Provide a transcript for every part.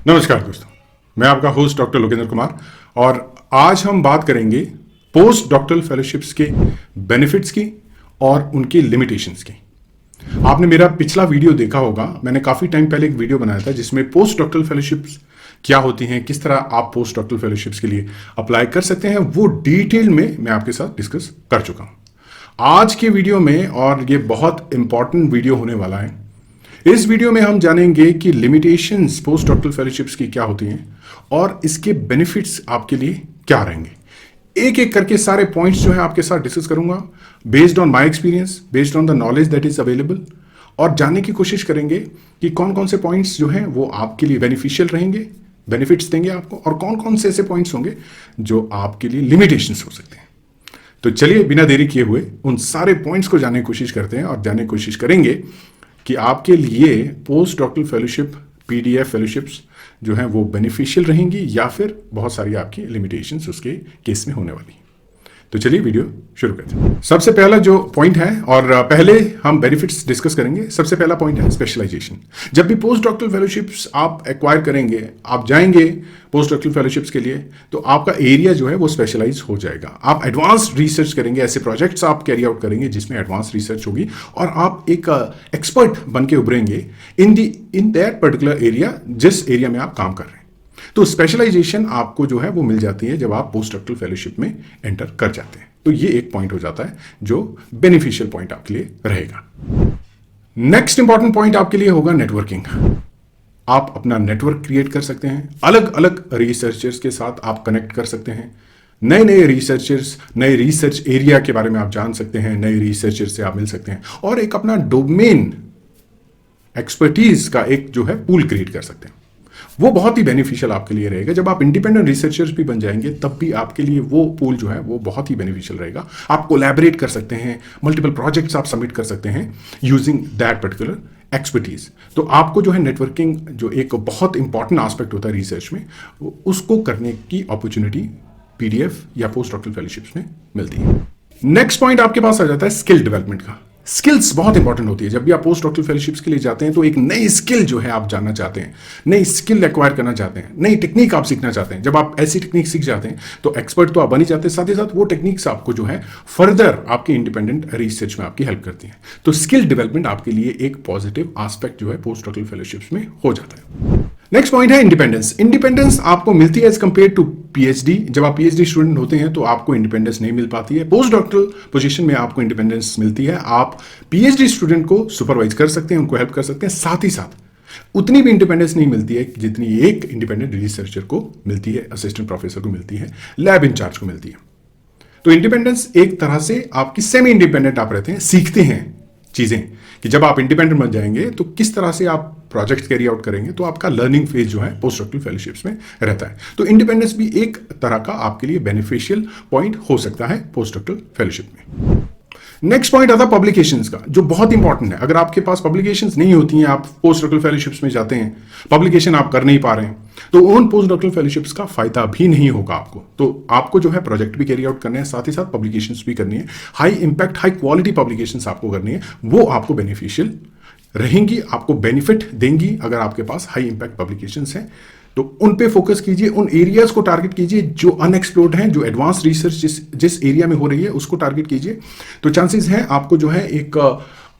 नमस्कार दोस्तों, मैं आपका होस्ट डॉक्टर लोकेंद्र कुमार और आज हम बात करेंगे पोस्ट डॉक्टरल फेलोशिप्स के बेनिफिट्स की और उनकी लिमिटेशंस की। आपने मेरा पिछला वीडियो देखा होगा, मैंने काफ़ी टाइम पहले एक वीडियो बनाया था जिसमें पोस्ट डॉक्टरल फेलोशिप्स क्या होती हैं, किस तरह आप पोस्ट डॉक्टरल फेलोशिप्स के लिए अप्लाई कर सकते हैं, वो डिटेल में मैं आपके साथ डिस्कस कर चुका हूँ। आज के वीडियो में, और ये बहुत इंपॉर्टेंट वीडियो होने वाला है, इस वीडियो में हम जानेंगे कि लिमिटेशंस पोस्ट डॉक्टरल फेलोशिप्स की क्या होती हैं और इसके बेनिफिट्स आपके लिए क्या रहेंगे। एक एक करके सारे पॉइंट्स जो है आपके साथ डिस्कस करूंगा based on my experience, based on the knowledge that is available, और जानने की कोशिश करेंगे कि कौन कौन से पॉइंट्स जो हैं वो आपके लिए बेनिफिशियल रहेंगे, बेनिफिट्स देंगे आपको, और कौन कौन से ऐसे पॉइंट्स होंगे जो आपके लिए लिमिटेशंस हो सकते हैं। तो चलिए बिना देरी किए हुए उन सारे पॉइंट्स को जानने की कोशिश करते हैं और जानने की कोशिश करेंगे कि आपके लिए post doctoral fellowship, PDF fellowships जो हैं वो बेनिफिशियल रहेंगी या फिर बहुत सारी आपकी लिमिटेशंस उसके केस में होने वाली। तो चलिए वीडियो शुरू करते हैं। सबसे पहला जो पॉइंट है, और पहले हम बेनिफिट्स डिस्कस करेंगे, सबसे पहला पॉइंट है स्पेशलाइजेशन। जब भी पोस्ट डॉक्टरल फेलोशिप्स आप एक्वायर करेंगे, आप जाएंगे पोस्ट डॉक्टरल फेलोशिप्स के लिए, तो आपका एरिया जो है वो स्पेशलाइज हो जाएगा। आप एडवांस रिसर्च करेंगे, ऐसे प्रोजेक्ट्स आप कैरी आउट करेंगे जिसमें एडवांस रिसर्च होगी और आप एक एक्सपर्ट बन के उभरेंगे इन दैट पर्टिकुलर एरिया, जिस एरिया में आप काम कर रहे हैं। तो स्पेशलाइजेशन आपको जो है वो मिल जाती है जब आप पोस्ट डॉक्टरल फेलोशिप में एंटर कर जाते हैं। तो ये एक पॉइंट हो जाता है जो बेनिफिशियल पॉइंट आपके लिए रहेगा। नेक्स्ट इंपॉर्टेंट पॉइंट आपके लिए होगा नेटवर्किंग। आप अपना नेटवर्क क्रिएट कर सकते हैं, अलग अलग रिसर्चर्स के साथ आप कनेक्ट कर सकते हैं, नए नए रिसर्चर्स, नए रिसर्च एरिया के बारे में आप जान सकते हैं, नए रिसर्चर्स से आप मिल सकते हैं और एक अपना डोमेन एक्सपर्टीज का एक जो है पूल क्रिएट कर सकते हैं। वो बहुत ही बेनिफिशियल आपके लिए रहेगा। जब आप इंडिपेंडेंट रिसर्चर्स भी बन जाएंगे तब भी आपके लिए वो पूल जो है वो बहुत ही बेनिफिशियल रहेगा। आप कोलैबोरेट कर सकते हैं, मल्टीपल प्रोजेक्ट्स आप सबमिट कर सकते हैं यूजिंग दैट पर्टिकुलर एक्सपर्टीज। तो आपको जो है नेटवर्किंग, जो एक बहुत इंपॉर्टेंट एस्पेक्ट होता है रिसर्च में, उसको करने की अपॉर्चुनिटी पीडीएफ या पोस्ट डॉक्टरल फेलोशिप्स में मिलती है। नेक्स्ट पॉइंट आपके पास आ जाता है स्किल डेवलपमेंट का। स्किल्स बहुत इंपॉर्टेंट होती है। जब भी आप पोस्ट डॉक्टरल फेलोशिप्स के लिए जाते हैं तो एक नई स्किल जो है आप जानना चाहते हैं, नई स्किल एक्वायर करना चाहते हैं, नई टेक्निक आप सीखना चाहते हैं। जब आप ऐसी टेक्निक सीख जाते हैं तो एक्सपर्ट तो आप बन ही जाते हैं, साथ ही साथ वो टेक्निक्स आपको जो है फर्दर आपकी इंडिपेंडेंट रिसर्च में आपकी हेल्प करती हैं। तो स्किल डेवलपमेंट आपके लिए एक पॉजिटिव एस्पेक्ट जो है पोस्ट डॉक्टरल फेलोशिप्स में हो जाता है। नेक्स्ट पॉइंट है इंडिपेंडेंस। इंडिपेंडेंस आपको मिलती है एज कंपेयर टू पीएचडी। जब आप पीएचडी स्टूडेंट होते हैं तो आपको इंडिपेंडेंस नहीं मिल पाती है। पोस्ट डॉक्टरल पोजीशन में आपको इंडिपेंडेंस मिलती है। आप पीएचडी स्टूडेंट को सुपरवाइज कर सकते हैं, उनको हेल्प कर सकते हैं। साथ ही साथ उतनी भी इंडिपेंडेंस नहीं मिलती है जितनी एक इंडिपेंडेंट रिसर्चर को मिलती है, असिस्टेंट प्रोफेसर को मिलती है, लैब इंचार्ज को मिलती है। तो इंडिपेंडेंस एक तरह से आपकी सेमी इंडिपेंडेंट आप रहते हैं, सीखते हैं चीजें कि जब आप इंडिपेंडेंट बन जाएंगे तो किस तरह से आप प्रोजेक्ट कैरी आउट करेंगे। तो आपका लर्निंग फेज जो है पोस्ट डॉक्टरल फेलोशिप्स में रहता है। तो इंडिपेंडेंस भी एक तरह का आपके लिए बेनिफिशियल पॉइंट हो सकता है पोस्ट डॉक्टरल फेलोशिप में। नेक्स्ट पॉइंट आता है पब्लिकेशंस का, जो बहुत इंपॉर्टेंट है। अगर आपके पास पब्लिकेशंस नहीं होती हैं, आप पोस्ट डॉक्टरल फेलोशिप्स में जाते हैं, पब्लिकेशन आप कर नहीं पा रहे हैं, तो उन पोस्ट डॉक्टरल फेलोशिप्स का फायदा भी नहीं होगा आपको। तो आपको जो है प्रोजेक्ट भी कैरी आउट करने हैं, साथ ही साथ पब्लिकेशंस भी करनी है। High impact, high quality publications आपको करनी है, वो आपको बेनिफिशियल रहेंगी, आपको बेनिफिट देंगी। अगर आपके पास हाई इंपैक्ट पब्लिकेशंस हैं तो उन पे फोकस कीजिए, उन एरियाज को टारगेट कीजिए जो अनएक्सप्लोर्ड हैं, जो एडवांस रिसर्च जिस एरिया में हो रही है उसको टारगेट कीजिए। तो चांसेस हैं आपको जो है एक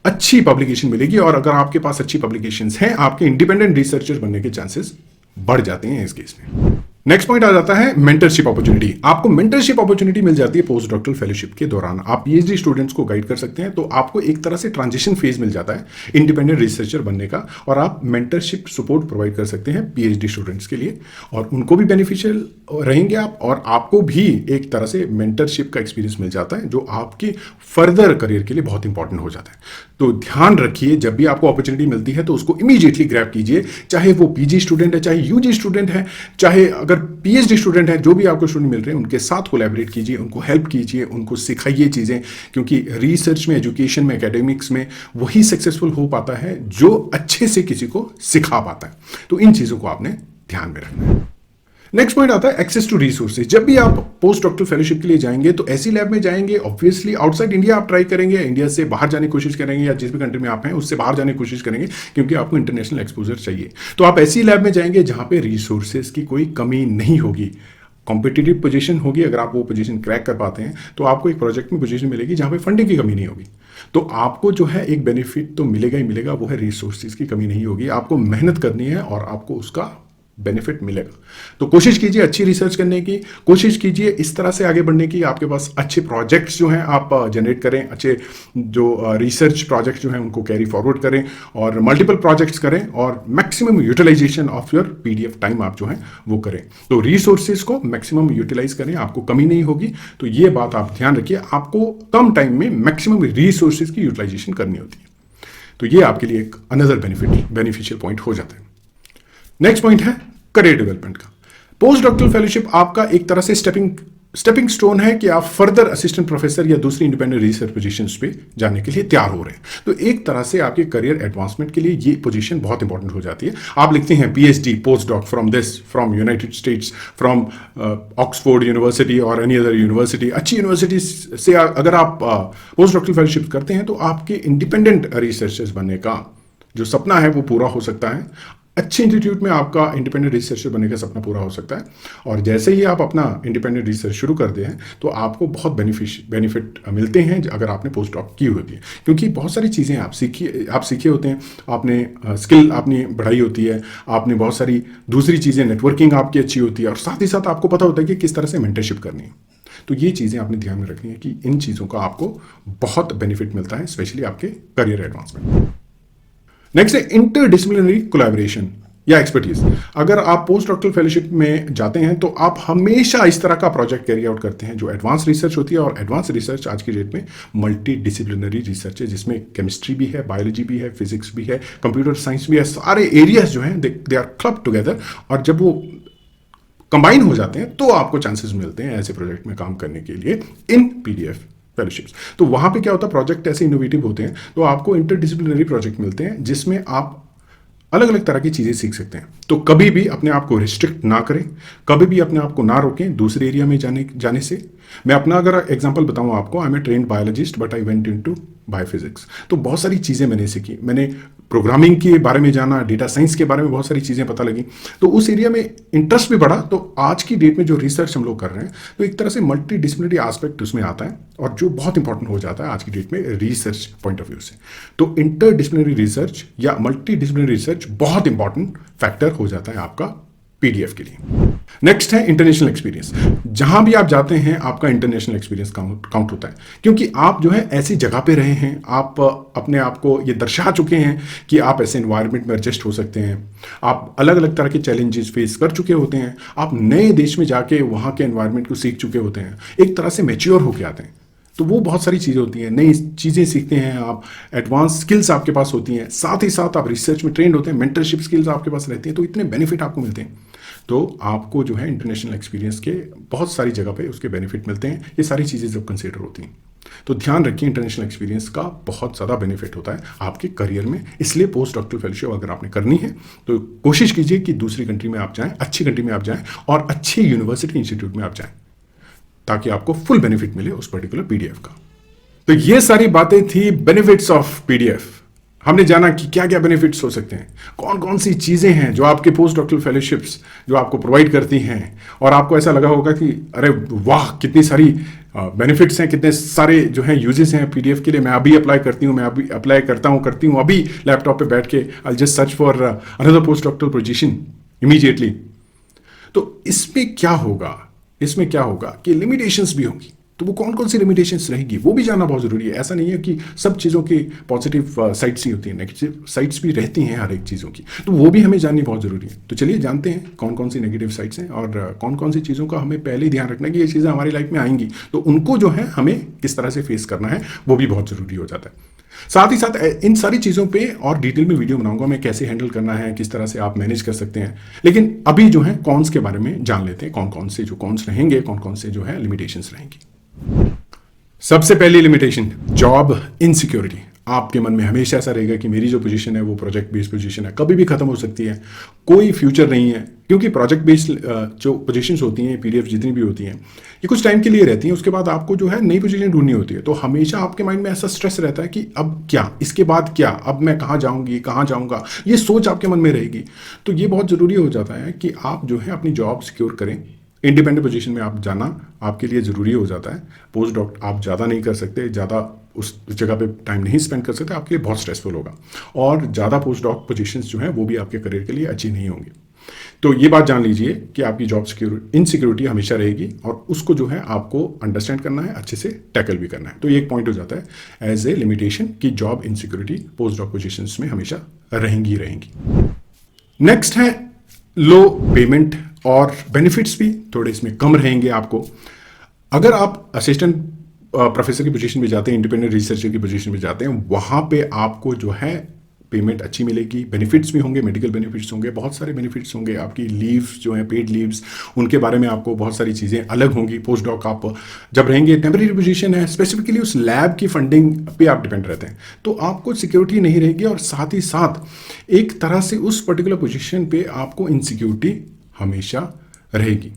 अच्छी पब्लिकेशन मिलेगी, और अगर आपके पास अच्छी पब्लिकेशंस हैं, आपके इंडिपेंडेंट रिसर्चर बनने के चांसेस बढ़ जाते हैं इस केस में। नेक्स्ट पॉइंट आ जाता है मेंटरशिप अपॉर्चुनिटी। आपको मेंटरशिप अपॉर्चुनिटी मिल जाती है पोस्ट डॉक्टरल फेलोशिप के दौरान। आप पीएचडी स्टूडेंट्स को गाइड कर सकते हैं, तो आपको एक तरह से ट्रांजिशन फेज मिल जाता है इंडिपेंडेंट रिसर्चर बनने का, और आप मेंटरशिप सपोर्ट प्रोवाइड कर सकते हैं पीएचडी स्टूडेंट्स के लिए, और उनको भी बेनिफिशियल रहेंगे आप, और आपको भी एक तरह से मेंटरशिप का एक्सपीरियंस मिल जाता है जो आपके फर्दर करियर के लिए बहुत इंपॉर्टेंट हो जाता है। तो ध्यान रखिए, जब भी आपको अपॉर्चुनिटी मिलती है तो उसको इमीडिएटली ग्रैब कीजिए, चाहे वो पीजी स्टूडेंट है, चाहे यूजी स्टूडेंट है, चाहे अगर पीएचडी स्टूडेंट है, जो भी आपको स्टूडेंट मिल रहे हैं उनके साथ कोलैबोरेट कीजिए, उनको हेल्प कीजिए, उनको सिखाइए चीज़ें, क्योंकि रिसर्च में, एजुकेशन में, एकेडमिक्स में वही सक्सेसफुल हो पाता है जो अच्छे से किसी को सिखा पाता है। तो इन चीज़ों को आपने ध्यान में रखना है। नेक्स्ट पॉइंट आता है एक्सेस टू रिसोर्सेज। जब भी आप पोस्ट डॉक्टरल फेलोशिप के लिए जाएंगे तो ऐसी लैब में जाएंगे, ऑब्वियसली आउटसाइड इंडिया आप ट्राई करेंगे, इंडिया से बाहर जाने की कोशिश करेंगे, या जिस भी कंट्री में आप हैं उससे बाहर जाने की कोशिश करेंगे, क्योंकि आपको इंटरनेशनल एक्सपोजर चाहिए। तो आप ऐसी लैब में जाएंगे जहां पे रिसोर्सेज की कोई कमी नहीं होगी, कॉम्पिटिटिव पोजीशन होगी। अगर आप वो पोजीशन क्रैक कर पाते हैं तो आपको एक प्रोजेक्ट में पोजीशन मिलेगी जहां पे फंडिंग की कमी नहीं होगी। तो आपको जो है एक बेनिफिट तो मिलेगा ही मिलेगा, वो है रिसोर्सेज की कमी नहीं होगी। आपको मेहनत करनी है और आपको उसका बेनिफिट मिलेगा। तो कोशिश कीजिए अच्छी रिसर्च करने की, कोशिश कीजिए इस तरह से आगे बढ़ने की, आपके पास अच्छे प्रोजेक्ट्स जो हैं आप जनरेट करें, अच्छे जो रिसर्च प्रोजेक्ट्स जो हैं उनको कैरी फॉरवर्ड करें और मल्टीपल प्रोजेक्ट्स करें और maximum utilisation of your PDF time आप जो है वो करें। तो रिसोर्सेज को मैक्सिमम यूटिलाइज करें, आपको कमी नहीं होगी। तो ये बात आप ध्यान रखिए, आपको कम टाइम में मैक्सिमम रिसोर्सेज की यूटिलाइजेशन करनी होती है। तो ये आपके लिए एक अनदर बेनिफिशियल पॉइंट हो जाता है। नेक्स्ट पॉइंट है करियर डेवलपमेंट का। पोस्ट डॉक्टरल फेलोशिप आपका एक तरह से स्टेपिंग स्टोन है कि आप फर्दर असिस्टेंट प्रोफेसर या दूसरी इंडिपेंडेंट रिसर्च पोजीशंस पे जाने के लिए तैयार हो रहे हैं। तो एक तरह से आपके करियर एडवांसमेंट के लिए ये पोजीशन बहुत इंपॉर्टेंट हो जाती है। आप लिखते हैं PhD post doc from United states, from Oxford university और एनी अदर यूनिवर्सिटी। अच्छी यूनिवर्सिटी से अगर आप पोस्ट डॉक्टरल फेलोशिप करते हैं तो आपके इंडिपेंडेंट रिसर्चर्स बनने का जो सपना है वो पूरा हो सकता है। अच्छे इंस्टीट्यूट में आपका इंडिपेंडेंट रिसर्चर बनने का सपना पूरा हो सकता है। और जैसे ही आप अपना इंडिपेंडेंट रिसर्च शुरू करते हैं तो आपको बहुत बेनिफिट मिलते हैं अगर आपने पोस्ट डॉक की होती है, क्योंकि बहुत सारी चीज़ें आप सीखे होते हैं, आपने स्किल आपने बढ़ाई होती है, आपने बहुत सारी दूसरी चीज़ें, नेटवर्किंग आपकी अच्छी होती है और साथ ही साथ आपको पता होता है कि किस तरह से मेंटरशिप करनी है। तो ये चीज़ें आपने ध्यान में रखनी है कि इन चीज़ों का आपको बहुत बेनिफिट मिलता है, स्पेशली आपके करियर एडवांसमेंट। नेक्स्ट है इंटरडिसिप्लिनरी कोलैबोरेशन या एक्सपर्टीज। अगर आप पोस्ट डॉक्टरल फेलोशिप में जाते हैं तो आप हमेशा इस तरह का प्रोजेक्ट कैरी आउट करते हैं जो एडवांस रिसर्च होती है। और एडवांस रिसर्च आज की डेट में मल्टी डिसिप्लिनरी रिसर्च है, जिसमें केमिस्ट्री भी है, बायोलॉजी भी है, फिजिक्स भी है, कंप्यूटर साइंस भी है। सारे एरियाज जो हैं दे आर क्लब टुगेदर, और जब वो कंबाइन हो जाते हैं तो आपको चांसेस मिलते हैं ऐसे प्रोजेक्ट में काम करने के लिए इन पीडीएफ फेलोशिप्स। तो वहां पे क्या होता है, प्रोजेक्ट ऐसे इनोवेटिव होते हैं तो आपको इंटरडिसिप्लिनरी प्रोजेक्ट मिलते हैं जिसमें आप अलग अलग तरह की चीज़ें सीख सकते हैं। तो कभी भी अपने आप को रिस्ट्रिक्ट ना करें, कभी भी अपने आप को ना रोकें दूसरे एरिया में जाने से। मैं अपना अगर एग्जांपल बताऊं आपको, I am a trained biologist but I went into biophysics. तो बहुत सारी चीज़ें मैंने सीखी, मैंने प्रोग्रामिंग के बारे में जाना, डेटा साइंस के बारे में बहुत सारी चीज़ें पता लगी, तो उस एरिया में इंटरेस्ट भी बढ़ा। तो आज की डेट में जो रिसर्च हम लोग कर रहे हैं तो एक तरह से मल्टी डिसिप्लिनरी एस्पेक्ट उसमें आता है, और जो बहुत इंपॉर्टेंट हो जाता है आज की डेट में रिसर्च पॉइंट ऑफ व्यू से। तो इंटर डिसिप्लिनरी रिसर्च या मल्टी डिसिप्लिनरी रिसर्च बहुत इंपॉर्टेंट फैक्टर हो जाता है आपका पीडीएफ के लिए। नेक्स्ट है इंटरनेशनल एक्सपीरियंस। जहां भी आप जाते हैं आपका इंटरनेशनल एक्सपीरियंस काउंट होता है, क्योंकि आप जो है ऐसी जगह पे रहे हैं, आप अपने आप को ये दर्शा चुके हैं कि आप ऐसे एनवायरनमेंट में एडजस्ट हो सकते हैं, आप अलग अलग तरह के चैलेंजेस फेस कर चुके होते हैं, आप नए देश में जाके वहाँ के एनवायरनमेंट को सीख चुके होते हैं, एक तरह से मैच्योर होके आते हैं। तो वो बहुत सारी चीज़ें होती हैं, नई चीज़ें सीखते हैं आप, एडवांस स्किल्स आपके पास होती हैं, साथ ही साथ आप रिसर्च में ट्रेंड होते हैं, मेंटरशिप स्किल्स आपके पास रहती हैं, तो इतने बेनिफिट आपको मिलते हैं। तो आपको जो है इंटरनेशनल एक्सपीरियंस के बहुत सारी जगह पे उसके बेनिफिट मिलते हैं। ये सारी चीज़ें जब कंसिडर होती हैं तो ध्यान रखिए इंटरनेशनल एक्सपीरियंस का बहुत ज़्यादा बेनिफिट होता है आपके करियर में। इसलिए पोस्ट डॉक्टरल फेलोशिप अगर आपने करनी है तो कोशिश कीजिए कि दूसरी कंट्री में आप जाएँ, अच्छी कंट्री में आप जाएँ और अच्छी यूनिवर्सिटी इंस्टीट्यूट में आप जाएँ, ताकि आपको फुल बेनिफिट मिले उस पर्टिकुलर पीडीएफ का। तो ये सारी बातें थी बेनिफिट्स ऑफ पीडीएफ। हमने जाना कि क्या क्या बेनिफिट्स हो सकते हैं, कौन कौन सी चीज़ें हैं जो आपके पोस्ट डॉक्टरल फेलोशिप्स जो आपको प्रोवाइड करती हैं, और आपको ऐसा लगा होगा कि अरे वाह कितनी सारी बेनिफिट्स हैं, कितने सारे जो हैं यूजेस हैं पीडीएफ के लिए। मैं अभी अप्लाई करती हूँ, मैं अभी अप्लाई करती हूँ अभी लैपटॉप पे बैठ के, I just search for another post doctoral position immediately. तो इसमें क्या होगा कि लिमिटेशंस भी होंगी। तो वो कौन कौन सी लिमिटेशंस रहेगी वो भी जानना बहुत ज़रूरी है। ऐसा नहीं है कि सब चीज़ों की पॉजिटिव साइड्स ही होती हैं, नेगेटिव साइड्स भी रहती हैं हर एक चीज़ों की, तो वो भी हमें जाननी बहुत ज़रूरी है। तो चलिए जानते हैं कौन कौन सी नेगेटिव साइड्स हैं और कौन कौन सी चीज़ों का हमें पहले ही ध्यान रखना है कि ये चीज़ें हमारी लाइफ में आएंगी, तो उनको जो है हमें किस तरह से फेस करना है वो भी बहुत ज़रूरी हो जाता है। साथ ही साथ इन सारी चीज़ों पे और डिटेल में वीडियो बनाऊंगा मैं, कैसे हैंडल करना है, किस तरह से आप मैनेज कर सकते हैं। लेकिन अभी जो है कॉन्स के बारे में जान लेते हैं, कौन कौन से जो कॉन्स रहेंगे, कौन कौन से जो है लिमिटेशंस रहेंगी। सबसे पहली लिमिटेशन, जॉब इनसिक्योरिटी। आपके मन में हमेशा ऐसा रहेगा कि मेरी जो पोजीशन है वो प्रोजेक्ट बेस्ड पोजीशन है, कभी भी खत्म हो सकती है, कोई फ्यूचर नहीं है, क्योंकि प्रोजेक्ट बेस्ड जो पोजीशंस होती हैं, पीडीएफ जितनी भी होती हैं, ये कुछ टाइम के लिए रहती हैं, उसके बाद आपको जो है नई पोजीशन ढूंढनी होती है। तो हमेशा आपके माइंड में ऐसा स्ट्रेस रहता है कि अब क्या, इसके बाद क्या, अब मैं कहाँ जाऊँगी, कहाँ जाऊँगा, ये सोच आपके मन में रहेगी। तो ये बहुत ज़रूरी हो जाता है कि आप जो है अपनी जॉब सिक्योर करें। इंडिपेंडेंट पोजीशन में आप जाना आपके लिए ज़रूरी हो जाता है। पोस्ट डॉक आप ज़्यादा नहीं कर सकते, ज़्यादा उस जगह पे टाइम नहीं स्पेंड कर सकते, आपके लिए बहुत स्ट्रेसफुल होगा। और ज़्यादा पोस्ट डॉक पोजीशंस जो हैं वो भी आपके करियर के लिए अच्छी नहीं होंगी। तो ये बात जान लीजिए कि आपकी जॉब इनसिक्योरिटी हमेशा रहेगी और उसको जो है आपको अंडरस्टैंड करना है, अच्छे से टैकल भी करना है। तो ये एक पॉइंट हो जाता है एज ए लिमिटेशन कि job insecurity post doc positions में हमेशा रहेंगी। नेक्स्ट है लो पेमेंट और बेनिफिट्स भी थोड़े इसमें कम रहेंगे आपको। अगर आप असिस्टेंट प्रोफेसर की पोजीशन में जाते हैं, इंडिपेंडेंट रिसर्चर की पोजीशन में जाते हैं, वहाँ पे आपको जो है पेमेंट अच्छी मिलेगी, बेनिफिट्स भी होंगे, मेडिकल बेनिफिट्स होंगे, बहुत सारे बेनिफिट्स होंगे। आपकी लीव्स जो है, पेड लीव्स, उनके बारे में आपको बहुत सारी चीज़ें अलग होंगी। पोस्ट डॉक आप जब रहेंगे, टेम्परेरी पोजीशन है, स्पेसिफिकली उस लैब की फंडिंग पे आप डिपेंड रहते हैं, तो आपको सिक्योरिटी नहीं रहेगी और साथ ही साथ एक तरह से उस पर्टिकुलर पोजीशन पे आपको इनसिक्योरिटी हमेशा रहेगी।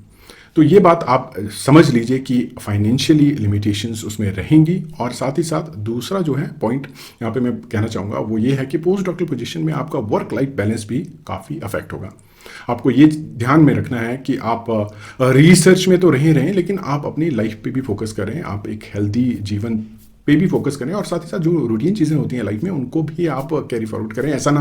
तो ये बात आप समझ लीजिए कि फाइनेंशियली लिमिटेशंस उसमें रहेंगी। और साथ ही साथ दूसरा जो है पॉइंट यहाँ पे मैं कहना चाहूँगा वो ये है कि पोस्ट डॉक्टरल पोजीशन में आपका वर्क लाइफ बैलेंस भी काफ़ी अफेक्ट होगा। आपको ये ध्यान में रखना है कि आप रिसर्च में तो रहें लेकिन आप अपनी लाइफ पे भी फोकस करें, आप एक हेल्दी जीवन पे भी फोकस करें और साथ ही साथ जो रूटीन चीज़ें होती हैं लाइफ में उनको भी आप कैरी फॉरवर्ड करें। ऐसा ना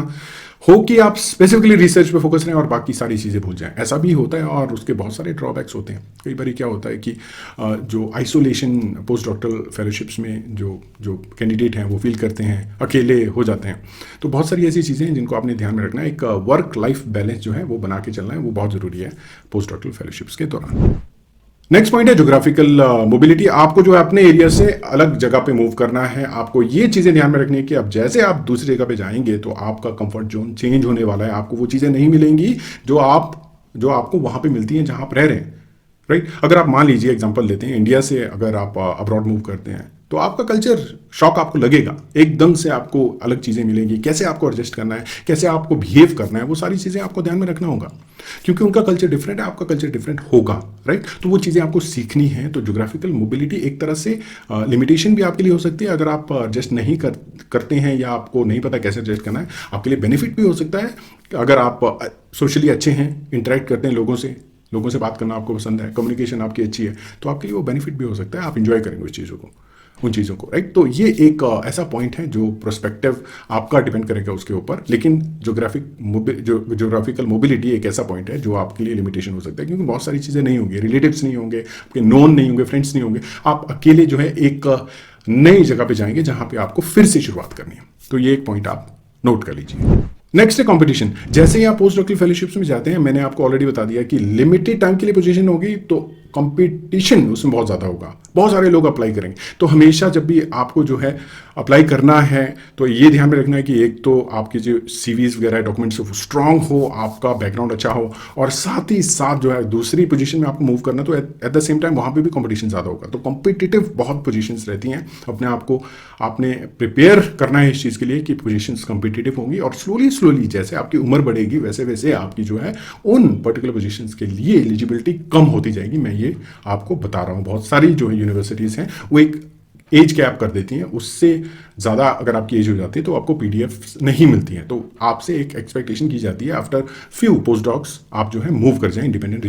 हो कि आप स्पेसिफिकली रिसर्च पे फोकस रहें और बाकी सारी चीज़ें भूल जाएं, ऐसा भी होता है और उसके बहुत सारे ड्रॉबैक्स होते हैं। कई बार क्या होता है कि जो आइसोलेशन पोस्ट डॉक्टरल फेलोशिप्स में जो कैंडिडेट हैं वो फील करते हैं, अकेले हो जाते हैं। तो बहुत सारी ऐसी चीज़ें हैं जिनको आपने ध्यान में रखना है। एक वर्क लाइफ बैलेंस जो है वो बना के चलना है, वो बहुत ज़रूरी है पोस्ट डॉक्टरल फेलोशिप्स के दौरान। नेक्स्ट पॉइंट है जोग्राफिकल मोबिलिटी। आपको जो है अपने एरिया से अलग जगह पे मूव करना है। आपको ये चीज़ें ध्यान में रखनी है कि अब जैसे आप दूसरी जगह पे जाएंगे तो आपका कंफर्ट जोन चेंज होने वाला है। आपको वो चीज़ें नहीं मिलेंगी जो आपको वहाँ पे मिलती हैं जहाँ आप रह रहे हैं, राइट। अगर आप मान लीजिए एग्जांपल लेते हैं, इंडिया से अगर आप अब्रॉड मूव करते हैं तो आपका कल्चर शॉक आपको लगेगा, एकदम से आपको अलग चीज़ें मिलेंगी। कैसे आपको एडजस्ट करना है, कैसे आपको बिहेव करना है, वो सारी चीज़ें आपको ध्यान में रखना होगा क्योंकि उनका कल्चर डिफरेंट है, आपका कल्चर डिफरेंट होगा, राइट। तो वो चीज़ें आपको सीखनी है। तो जोग्राफिकल मोबिलिटी एक तरह से लिमिटेशन भी आपके लिए हो सकती है अगर आप एडजस्ट नहीं करते हैं या आपको नहीं पता कैसे एडजस्ट करना है। आपके लिए बेनिफिट भी हो सकता है अगर आप सोशली अच्छे हैं, इंटरेक्ट करते हैं लोगों से बात करना आपको पसंद है, कम्युनिकेशन आपकी अच्छी है, तो आपके लिए वो बेनिफिट भी हो सकता है। आप इंजॉय करेंगे उन चीज़ों को, राइट। तो ये एक ऐसा पॉइंट है जो प्रोस्पेक्टिव आपका डिपेंड करेगा उसके ऊपर। लेकिन जोग्राफिकल मोबिलिटी एक ऐसा पॉइंट है जो आपके लिए लिमिटेशन हो सकता है क्योंकि बहुत सारी चीज़ें नहीं होंगी, रिलेटिव्स नहीं होंगे, आपके नोन नहीं होंगे, फ्रेंड्स नहीं होंगे। आप अकेले जो है एक नई जगह पे जाएंगे जहाँ पे आपको फिर से शुरुआत करनी है। तो ये एक पॉइंट आप नोट कर लीजिए। नेक्स्ट है कंपटीशन। जैसे ही आप पोस्ट डॉक्टरल फेलोशिप्स में जाते हैं, मैंने आपको ऑलरेडी बता दिया कि लिमिटेड टाइम के लिए पोजीशन होगी तो कंपटीशन उसमें बहुत ज़्यादा होगा, बहुत सारे लोग अप्लाई करेंगे। तो हमेशा जब भी आपको जो है अप्लाई करना है तो ये ध्यान में रखना है कि एक तो आपकी जो सीवीज वगैरह डॉक्यूमेंट्स स्ट्रांग हो, आपका बैकग्राउंड अच्छा हो और साथ ही साथ जो है दूसरी पोजीशन में आपको मूव करना तो एट द सेम टाइम वहाँ पे भी कंपटीशन ज़्यादा होगा। तो कॉम्पिटिटिव बहुत पोजीशंस रहती हैं। अपने आप को आपने प्रिपेयर करना है इस चीज़ के लिए कि पोजीशंस कॉम्पिटिटिव होंगी और स्लोली जैसे आपकी उम्र बढ़ेगी वैसे वैसे आपकी जो है उन पर्टिकुलर पोजीशंस के लिए एलिजिबिलिटी कम होती जाएगी। मैं ये आपको बता रहा हूँ। बहुत सारी जो है यूनिवर्सिटीज़ हैं वो एक एज कैप कर देती हैं, उससे ज़्यादा अगर आपकी एज हो जाती है तो आपको पीडीएफ नहीं मिलती है। तो आपसे एक एक्सपेक्टेशन की जाती है आफ्टर फ्यू पोस्ट डॉक्स आप जो है मूव कर जाएं, इंडिपेंडेंट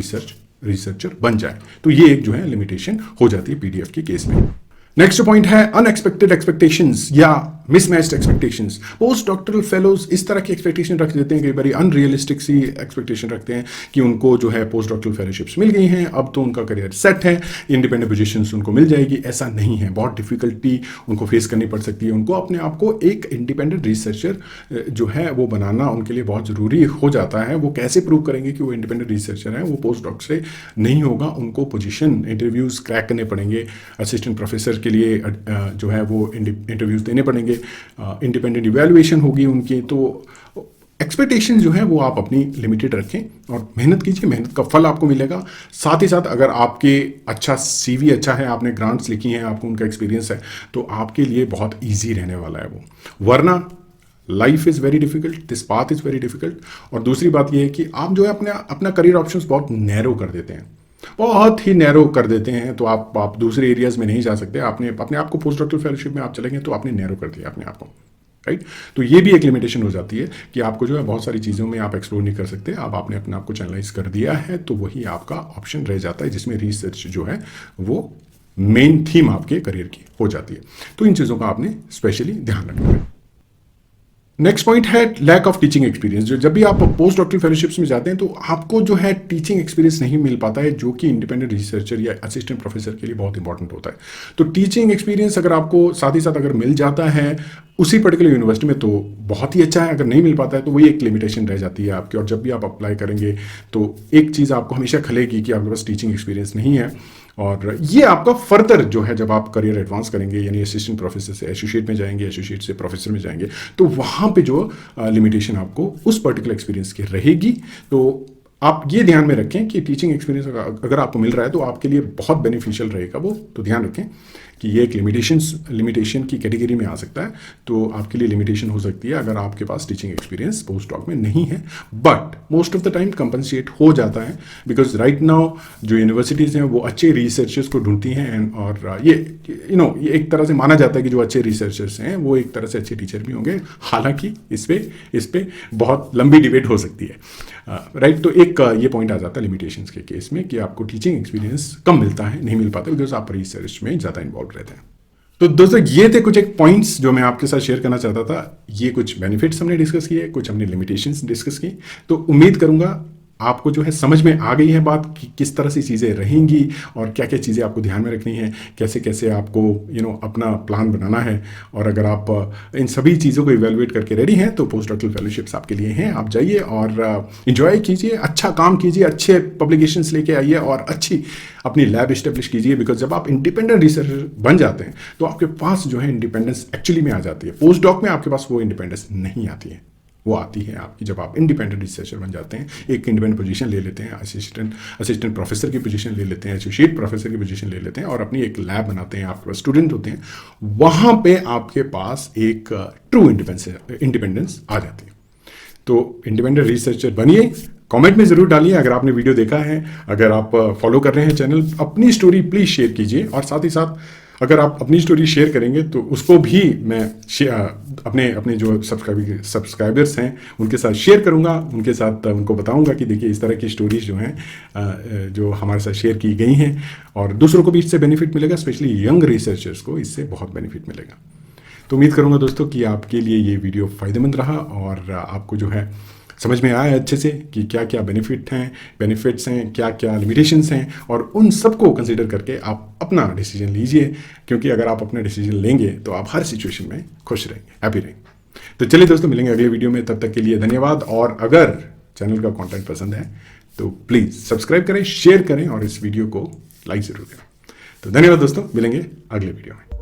रिसर्चर बन जाए। तो ये एक जो है लिमिटेशन हो जाती है पीडीएफ के केस में। नेक्स्ट पॉइंट है अनएक्सपेक्टेड एक्सपेक्टेशंस या mismatched expectations. Post doctoral fellows इस तरह की एक्सपेक्टेशन रख देते हैं, कई बार अनरियलिस्टिक सी एक्सपेक्टेशन रखते हैं कि उनको जो है पोस्ट डॉक्टरल फेलोशिप्स मिल गई हैं, अब तो उनका करियर सेट है, इंडिपेंडेंट पोजीशंस उनको मिल जाएगी। ऐसा नहीं है, बहुत डिफिकल्टी उनको फेस करनी पड़ सकती है। उनको अपने आप को एक इंडिपेंडेंट रिसर्चर जो है वो बनाना उनके लिए बहुत ज़रूरी हो जाता है। वो कैसे प्रूव करेंगे कि वो इंडिपेंडेंट रिसर्चर हैं? वो पोस्ट डॉक से नहीं होगा, उनको पोजीशन इंटरव्यूज़ क्रैक करने पड़ेंगे, असिस्टेंट प्रोफेसर के लिए जो है वो इंटरव्यूज़ देने पड़ेंगे, इंडिपेंडेंट इवैल्यूएशन होगी उनकी। तो एक्सपेक्टेशन जो है वो आप अपनी लिमिटेड रखें और मेहनत कीजिए, मेहनत का फल आपको मिलेगा। साथ ही साथ अगर आपके अच्छा सीवी अच्छा है, आपने ग्रांट्स लिखी हैं, आपको उनका एक्सपीरियंस है, तो आपके लिए बहुत ईजी रहने वाला है वो। वरना life is very difficult, this path is very difficult. और दूसरी बात यह है कि आप जो है अपना करियर ऑप्शंस बहुत नैरो कर देते हैं, बहुत ही नैरो कर देते हैं। तो आप दूसरे एरियाज में नहीं जा सकते। आपने अपने आप को पोस्ट डॉक्टरल फेलोशिप में आप चलेंगे तो आपने नैरो कर दिया अपने आप को, राइट। तो ये भी एक लिमिटेशन हो जाती है कि आपको जो है बहुत सारी चीज़ों में आप एक्सप्लोर नहीं कर सकते। अब आपने अपने आप को चैनलाइज कर दिया है तो वही आपका ऑप्शन रह जाता है, जिसमें रिसर्च जो है वो मेन थीम आपके करियर की हो जाती है। तो इन चीज़ों का आपने स्पेशली ध्यान रखना है। नेक्स्ट पॉइंट है लैक ऑफ टीचिंग एक्सपीरियंस। जो जब भी आप पोस्ट डॉक्टरल फेलोशिप्स में जाते हैं तो आपको जो है टीचिंग एक्सपीरियंस नहीं मिल पाता है, जो कि इंडिपेंडेंट रिसर्चर या असिस्टेंट प्रोफेसर के लिए बहुत इंपॉर्टेंट होता है। तो टीचिंग एक्सपीरियंस अगर आपको साथ ही साथ अगर मिल जाता है उसी पर्टिकुलर यूनिवर्सिटी में तो बहुत ही अच्छा है, अगर नहीं मिल पाता है तो वही एक लिमिटेशन रह जाती है आपकी। और जब भी आप अप्लाई करेंगे तो एक चीज़ आपको हमेशा खलेगी कि आपके पास टीचिंग एक्सपीरियंस नहीं है। और ये आपका फर्दर जो है जब आप करियर एडवांस करेंगे, यानी असिस्टेंट प्रोफेसर से एसोसिएट में जाएंगे, एसोसिएट से प्रोफेसर में जाएंगे, तो वहाँ पे जो लिमिटेशन आपको उस पर्टिकुलर एक्सपीरियंस की रहेगी। तो आप ये ध्यान में रखें कि टीचिंग एक्सपीरियंस अगर आपको मिल रहा है तो आपके लिए बहुत बेनिफिशियल रहेगा वो। तो ध्यान रखें कि ये एक लिमिटेशन की कैटेगरी में आ सकता है। तो आपके लिए लिमिटेशन हो सकती है अगर आपके पास टीचिंग एक्सपीरियंस पोस्ट डॉक में नहीं है। But most of the time compensate हो जाता है, बिकॉज राइट नाउ जो यूनिवर्सिटीज़ हैं वो अच्छे रिसर्चर्स को ढूंढती हैं। और ये ये एक तरह से माना जाता है कि जो अच्छे रिसर्चर्स हैं वो एक तरह से अच्छे टीचर भी होंगे। हालांकि इस पे बहुत लंबी डिबेट हो सकती है, राइट। तो एक ये पॉइंट आ जाता है लिमिटेशंस के केस में कि आपको टीचिंग एक्सपीरियंस कम मिलता है, नहीं मिल पाता, बिकॉज आप रिसर्च में ज़्यादा इन्वॉल्व रहते हैं। तो दोस्तों ये थे कुछ एक पॉइंट्स जो मैं आपके साथ शेयर करना चाहता था। ये कुछ बेनिफिट्स हमने डिस्कस किए, कुछ हमने लिमिटेशंस डिस्कस की। तो उम्मीद करूंगा आपको जो है समझ में आ गई है बात कि किस तरह से चीज़ें रहेंगी और क्या क्या चीज़ें आपको ध्यान में रखनी है, कैसे कैसे आपको अपना प्लान बनाना है। और अगर आप इन सभी चीज़ों को इवेलुएट करके रेडी हैं तो पोस्ट डॉक्टरल फेलोशिप्स आपके लिए हैं। आप जाइए और इंजॉय कीजिए, अच्छा काम कीजिए, अच्छे पब्लिकेशंस लेके आइए और अच्छी अपनी लैब इस्टेब्लिश कीजिए। बिकॉज जब आप इंडिपेंडेंट रिसर्चर बन जाते हैं तो आपके पास जो है इंडिपेंडेंस एक्चुअली में आ जाती है। पोस्ट डॉक में आपके पास वो इंडिपेंडेंस नहीं आती है, वो आती है आपकी जब आप इंडिपेंडेंट रिसर्चर बन जाते हैं, एक इंडिपेंडेंट पोजीशन ले लेते हैं, असिस्टेंट प्रोफेसर की पोजीशन ले लेते हैं, एसोसिएट प्रोफेसर की पोजीशन ले लेते हैं और अपनी एक लैब बनाते हैं, आपके पास स्टूडेंट होते हैं। वहाँ पे आपके पास एक ट्रू इंडिपेंडेंस आ जाती है। तो इंडिपेंडेंट रिसर्चर बनिए। कमेंट में ज़रूर डालिए अगर आपने वीडियो देखा है, अगर आप फॉलो कर रहे हैं चैनल, अपनी स्टोरी प्लीज़ शेयर कीजिए। और साथ ही साथ अगर आप अपनी स्टोरी शेयर करेंगे तो उसको भी मैं अपने जो सब्सक्राइबर्स हैं उनके साथ शेयर करूंगा, उनके साथ उनको बताऊंगा कि देखिए इस तरह की स्टोरीज जो हैं जो हमारे साथ शेयर की गई हैं और दूसरों को भी इससे बेनिफिट मिलेगा, स्पेशली यंग रिसर्चर्स को इससे बहुत बेनिफिट मिलेगा। तो उम्मीद करूंगा दोस्तों कि आपके लिए ये वीडियो फ़ायदेमंद रहा और आपको जो है समझ में आया अच्छे से कि क्या क्या बेनिफिट्स हैं, क्या क्या लिमिटेशंस हैं, और उन सबको कंसीडर करके आप अपना डिसीजन लीजिए। क्योंकि अगर आप अपना डिसीजन लेंगे तो आप हर सिचुएशन में खुश रहेंगे, हैप्पी रहेंगे। तो चलिए दोस्तों, मिलेंगे अगले वीडियो में, तब तक के लिए धन्यवाद। और अगर चैनल का कंटेंट पसंद है तो प्लीज़ सब्सक्राइब करें, शेयर करें और इस वीडियो को लाइक ज़रूर करें। तो धन्यवाद दोस्तों, मिलेंगे अगले वीडियो में।